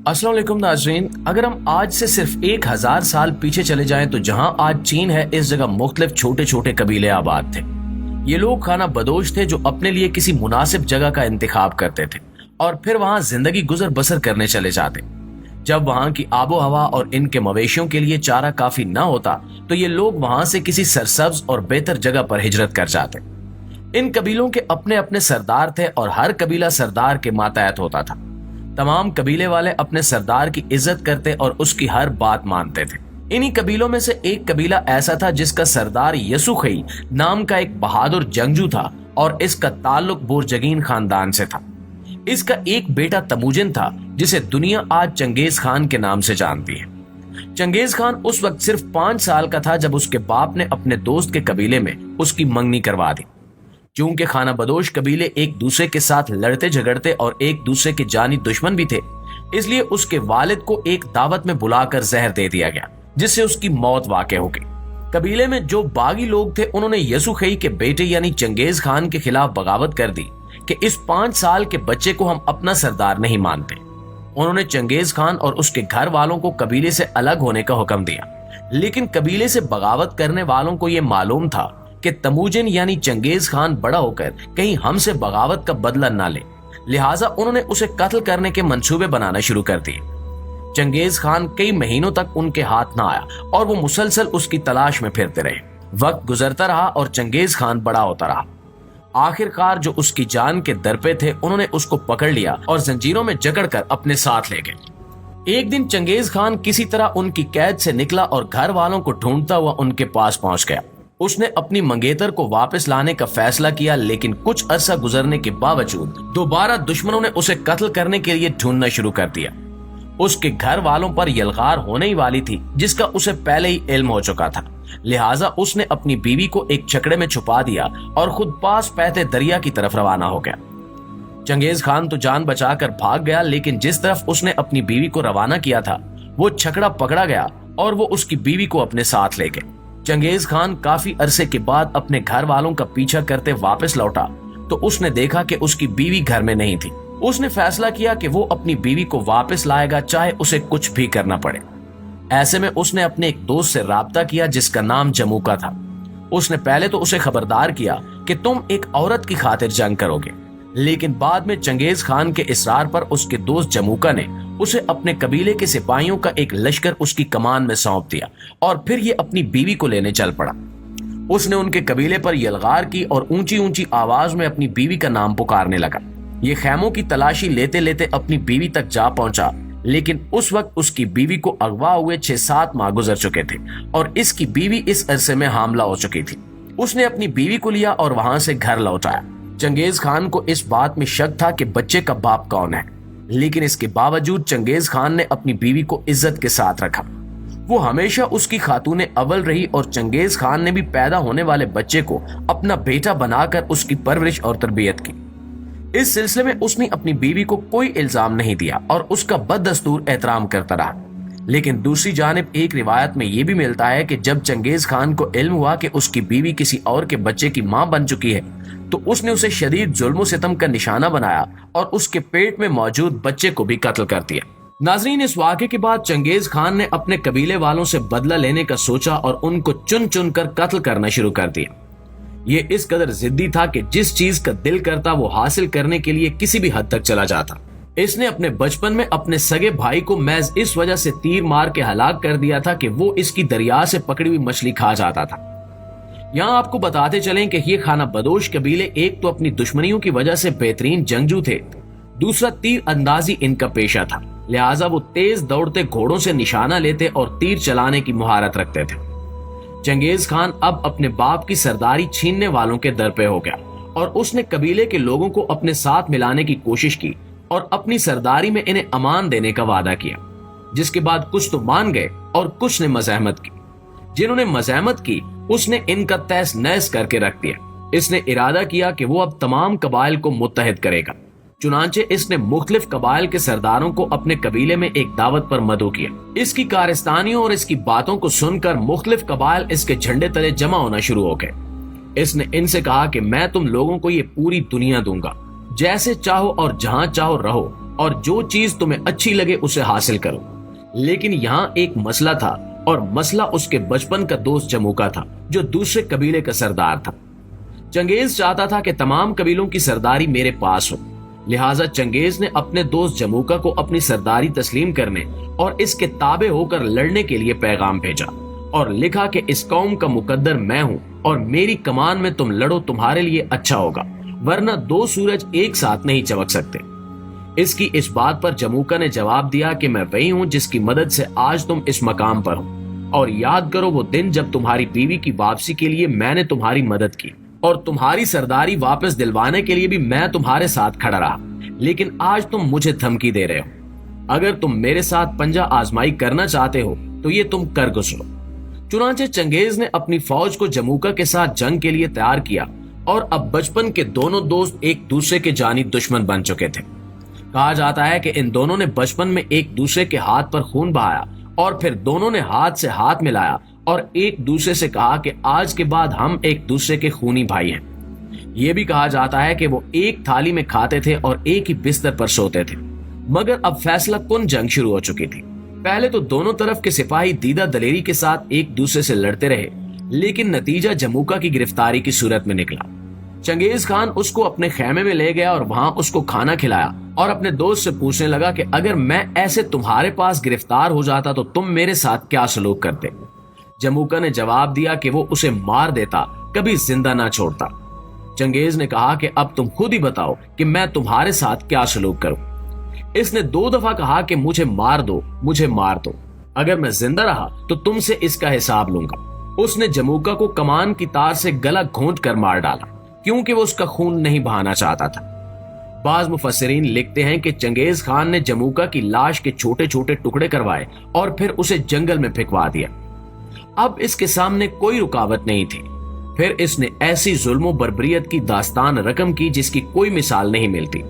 अस्सलाम वालेकुम नाज़रीन, अगर हम आज से सिर्फ 1000 साल पीछे चले जाएं तो जहां आज चीन है, इस जगह मुख्तलिफ छोटे छोटे कबीले आबाद थे। ये लोग खाना बदोश थे जो अपने लिए किसी मुनासिब जगह का इंतखाब करते थे और फिर वहां जिंदगी गुजर बसर करने चले जाते। जब वहां की आबो हवा और इनके मवेशियों के लिए चारा काफी न होता तो ये लोग वहां से किसी सरसब्ज और बेहतर जगह पर हिजरत कर जाते। इन कबीलों के अपने अपने सरदार थे और हर कबीला सरदार के मातहत होता था। तमाम कबीले वाले अपने सरदार की इज्जत करते और उसकी हर बात मानते थे। इन्हीं कबीलों में से एक कबीला ऐसा था जिसका सरदार यसुखई नाम का एक बहादुर जंगजू था और इसका ताल्लुक बुरजगीन खानदान से था। इसका एक बेटा तमुजिन था जिसे दुनिया आज चंगेज खान के नाम से जानती है। चंगेज खान उस वक्त सिर्फ 5 साल का था जब उसके बाप ने अपने दोस्त के कबीले में उसकी मंगनी करवा दी। चूंकि खाना बदोश कबीले एक दूसरे के साथ लड़ते झगड़ते और एक दूसरे के जानी दुश्मन भी थे, इसलिए उसके वालिद को एक दावत में बुलाकर जहर दे दिया गया जिससे उसकी मौत वाक़ई हो गई। कबीले में जो बागी लोग थे उन्होंने यसुखई के बेटे यानी चंगेज खान के खिलाफ बगावत कर दी कि इस 5 साल के बच्चे को हम अपना सरदार नहीं मानते। उन्होंने चंगेज खान और उसके घर वालों को कबीले से अलग होने का हुक्म दिया, लेकिन कबीले से बगावत करने वालों को यह मालूम था कि तमुजिन यानी चंगेज खान बड़ा होकर कहीं हमसे बगावत का बदला ना ले, लिहाजा उन्होंने उसे कत्ल करने के मंसूबे बनाना शुरू कर दिए। चंगेज खान कई महीनों तक उनके हाथ ना आया और वो मुसलसल उसकी तलाश में फिरते रहे। वक्त गुजरता रहा और चंगेज खान बड़ा होता रहा। आखिरकार जो उसकी जान के दर पे थे उन्होंने उसको पकड़ लिया और जंजीरों में जकड़कर अपने साथ ले गए। एक दिन चंगेज खान किसी तरह उनकी कैद से निकला और घर वालों को ढूंढता हुआ उनके पास पहुंच गया। उसने अपनी मंगेतर को वापस लाने का फैसला किया, लेकिन कुछ अरसा गुजरने के बावजूद दोबारा दुश्मनों ने उसे कत्ल करने के लिए ढूंढना शुरू कर दिया। उसके घर वालों पर यलगार होने ही वाली थी जिसका उसे पहले ही इल्म हो चुका था, लिहाजा उसने अपनी बीवी को एक छकड़े में छुपा दिया और खुद पास बहते दरिया की तरफ रवाना हो गया। चंगेज खान तो जान बचाकर भाग गया, लेकिन जिस तरफ उसने अपनी बीवी को रवाना किया था वो छकड़ा पकड़ा गया और वो उसकी बीवी को अपने साथ ले गए। चंगेज खान काफी अरसे के बाद अपने घर वालों का पीछा करते वापस लौटा तो उसने देखा कि उसकी बीवी घर में नहीं थी। उसने फैसला किया कि वो अपनी बीवी को वापस लाएगा, चाहे उसे कुछ भी करना पड़े। ऐसे में उसने अपने एक दोस्त से राब्ता किया जिसका नाम जमूका था। उसने पहले तो उसे खबरदार किया कि तुम एक औरत की खातिर जंग करोगे, लेकिन बाद में चंगेज खान के इसरार पर उसके दोस्त जमूका ने उसे अपने कबीले के सिपाहियों का एक लश्कर उसकी कमान में सौंप दिया और फिर ये अपनी बीवी को लेने चल पड़ा। उसने उनके कबीले पर यलगार की और ऊंची ऊंची आवाज में अपनी बीवी का नाम पुकारने लगा। ये खैमों की तलाशी लेते लेते अपनी बीवी तक जा पहुंचा, लेकिन उस वक्त उसकी बीवी को अगवा हुए 6-7 माह गुजर चुके थे और इसकी बीवी इस अरसे में हामला हो चुकी थी। उसने अपनी बीवी को लिया और वहां से घर लौटाया। चंगेज खान को इस बात में शक था कि बच्चे का बाप कौन है, लेकिन इसके बावजूद चंगेज खान ने अपनी बीवी को इज्जत के साथ रखा। वो हमेशा उसकी खातूने अव्वल रही और चंगेज खान ने भी पैदा होने वाले बच्चे को अपना बेटा बनाकर उसकी परवरिश और तरबियत की। इस सिलसिले में उसने अपनी बीवी को कोई इल्जाम नहीं दिया और उसका बददस्तूर एहतराम करता रहा। लेकिन दूसरी जानिब एक रिवायत में यह भी मिलता है कि जब चंगेज खान को इल्म हुआ कि उसकी बीवी किसी और के बच्चे की मां बन चुकी है तो उसने उसे शदीद जुल्म सितम का निशाना बनाया और उसके पेट में मौजूद बच्चे को भी कत्ल कर दिया। नाजरीन, इस वाक़े के बाद चंगेज खान ने अपने कबीले वालों से बदला लेने का सोचा और उनको चुन चुन कर कत्ल करना शुरू कर दिया। ये इस कदर जिद्दी था कि जिस चीज का दिल करता वो हासिल करने के लिए किसी भी हद तक चला जाता। इसने अपने बचपन में अपने सगे भाई को महज इस वजह से तीर मार के हलाक कर दिया था कि वो इसकी दरिया से पकड़ी हुई मछली खा जाता था। यहाँ आपको बताते चलें कि ये खाना बदोश कबीले एक तो अपनी दुश्मनियों की वजह से बेहतरीन जंगजू थे, दूसरा तीर अंदाजी इनका पेशा था, लिहाजा वो तेज दौड़ते घोड़ों से निशाना लेते और तीर चलाने की मुहारत रखते थे। चंगेज खान अब अपने बाप की सरदारी छीनने वालों के दर पे हो गया और उसने कबीले के लोगों को अपने साथ मिलाने की कोशिश की और अपनी सरदारी में इन्हें अमान देने का वादा किया, जिसके बाद कुछ तो मान गए और कुछ ने मज़ाहमत की। जिन्होंने मज़ाहमत की उसने इनका तहस नहस करके रख दिया। इसने इरादा किया कि वो अब तमाम कबाइल को मुत्तहिद करेगा। चुनांचे इसने मुख्तलिफ कबाइल के सरदारों को अपने कबीले में एक दावत पर मदऊ किया। इसकी कारस्तानियों और इसकी बातों को सुनकर मुख्तलिफ कबाइल इसके झंडे तले जमा होना शुरू हो गए। इसने इनसे कहा कि मैं तुम लोगों को ये पूरी दुनिया दूंगा, जैसे चाहो और जहां चाहो रहो اور جو چیز تمہیں اچھی لگے اسے حاصل کرو۔ لیکن یہاں ایک مسئلہ تھا، اور مسئلہ اس کے بچپن کا دوست جموکا تھا جو دوسرے قبیلے کا سردار تھا۔ چنگیز چاہتا تھا کہ تمام قبیلوں کی سرداری میرے پاس ہو، لہٰذا چنگیز نے اپنے دوست جموکا کو اپنی سرداری تسلیم کرنے اور اس کے تابع ہو کر لڑنے کے لیے پیغام بھیجا اور لکھا کہ اس قوم کا مقدر میں ہوں اور میری کمان میں تم لڑو، تمہارے لیے اچھا ہوگا، ورنہ دو سورج ایک ساتھ نہیں چمک سکتے۔ اس کی اس بات پر جموکا نے جواب دیا کہ میں وہی ہوں جس کی مدد سے آج تم اس مقام پر ہو، اور یاد کرو وہ دن جب تمہاری بیوی کی واپسی کے لیے میں نے تمہاری مدد کی اور تمہاری سرداری واپس دلوانے کے لیے بھی میں تمہارے ساتھ کھڑا رہا، لیکن آج تم مجھے دھمکی دے رہے ہو۔ اگر تم میرے ساتھ پنجہ آزمائی کرنا چاہتے ہو تو یہ تم کر گزرو۔ چنانچہ چنگیز نے اپنی فوج کو جموکا کے ساتھ جنگ کے لیے تیار کیا، اور اب بچپن کے دونوں دوست ایک دوسرے کے جانی دشمن بن چکے تھے۔ کہا جاتا ہے کہ ان دونوں نے بچپن میں ایک دوسرے کے ہاتھ پر خون بہایا، اور پھر دونوں نے ہاتھ سے ہاتھ ملایا اور ایک دوسرے سے کہا کہ آج کے بعد ہم ایک دوسرے کے خونی بھائی ہیں۔ یہ بھی کہا جاتا ہے کہ وہ ایک تھالی میں کھاتے تھے اور ایک ہی بستر پر سوتے تھے۔ مگر اب فیصلہ کن جنگ شروع ہو چکی تھی۔ پہلے تو دونوں طرف کے سپاہی دیدہ دلیری کے ساتھ ایک دوسرے سے لڑتے رہے، لیکن نتیجہ جموکا کی گرفتاری کی صورت میں نکلا۔ چنگیز خان اس کو اپنے خیمے میں لے گیا اور وہاں اس کو کھانا کھلایا اور اپنے دوست سے پوچھنے لگا کہ اگر میں ایسے تمہارے پاس گرفتار ہو جاتا تو تم میرے ساتھ کیا سلوک کرتے؟ جموکا نے جواب دیا کہ وہ اسے مار دیتا، کبھی زندہ نہ چھوڑتا۔ چنگیز نے کہا کہ اب تم خود ہی بتاؤ کہ میں تمہارے ساتھ کیا سلوک کروں۔ اس نے 2 دفعہ کہا کہ مجھے مار دو، مجھے مار دو، اگر میں زندہ رہا تو تم سے اس کا حساب لوں گا۔ اس نے جموکا کو کمان کی تار سے گلا گھونٹ کر مار ڈالا، کیونکہ وہ اس کا خون نہیں بہانا چاہتا تھا۔ بعض مفسرین لکھتے ہیں کہ چنگیز خان نے جموکا کی لاش کے چھوٹے چھوٹے ٹکڑے کروائے اور پھر اسے جنگل میں پھینکوا دیا۔ اب اس کے سامنے کوئی رکاوٹ نہیں تھی۔ پھر اس نے ایسی ظلم و بربریت کی داستان رقم کی جس کی کوئی مثال نہیں ملتی۔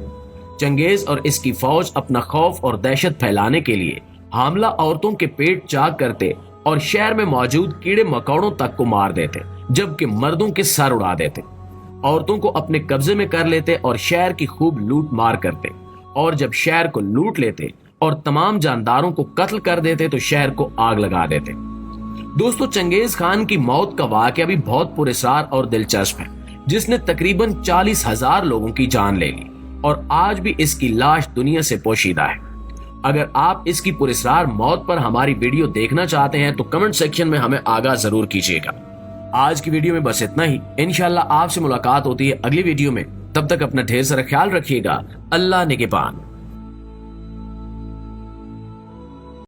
چنگیز اور اس کی فوج اپنا خوف اور دہشت پھیلانے کے لیے حاملہ عورتوں کے پیٹ چاک کرتے اور شہر میں موجود کیڑے مکوڑوں تک کو مار دیتے، جبکہ مردوں کے سر اڑا دیتے۔ عورتوں کو اپنے قبضے میں کر لیتے اور شہر کی خوب لوٹ مار کرتے، اور جب شہر کو لوٹ لیتے اور تمام جانداروں کو قتل کر دیتے تو شہر کو آگ لگا دیتے۔ دوستو، چنگیز خان کی موت کا واقعہ بھی بہت پراسرار اور دلچسپ ہے، جس نے تقریباً 40,000 لوگوں کی جان لے لی، اور آج بھی اس کی لاش دنیا سے پوشیدہ ہے۔ اگر آپ اس کی پراسرار موت پر ہماری ویڈیو دیکھنا چاہتے ہیں تو کمنٹ سیکشن میں ہمیں آگاہ ضرور کیجیے گا۔ آج کی ویڈیو میں بس اتنا ہی۔ انشاءاللہ آپ سے ملاقات ہوتی ہے اگلی ویڈیو میں۔ تب تک اپنا ڈھیر سارا خیال رکھیے گا۔ اللہ نگہبان۔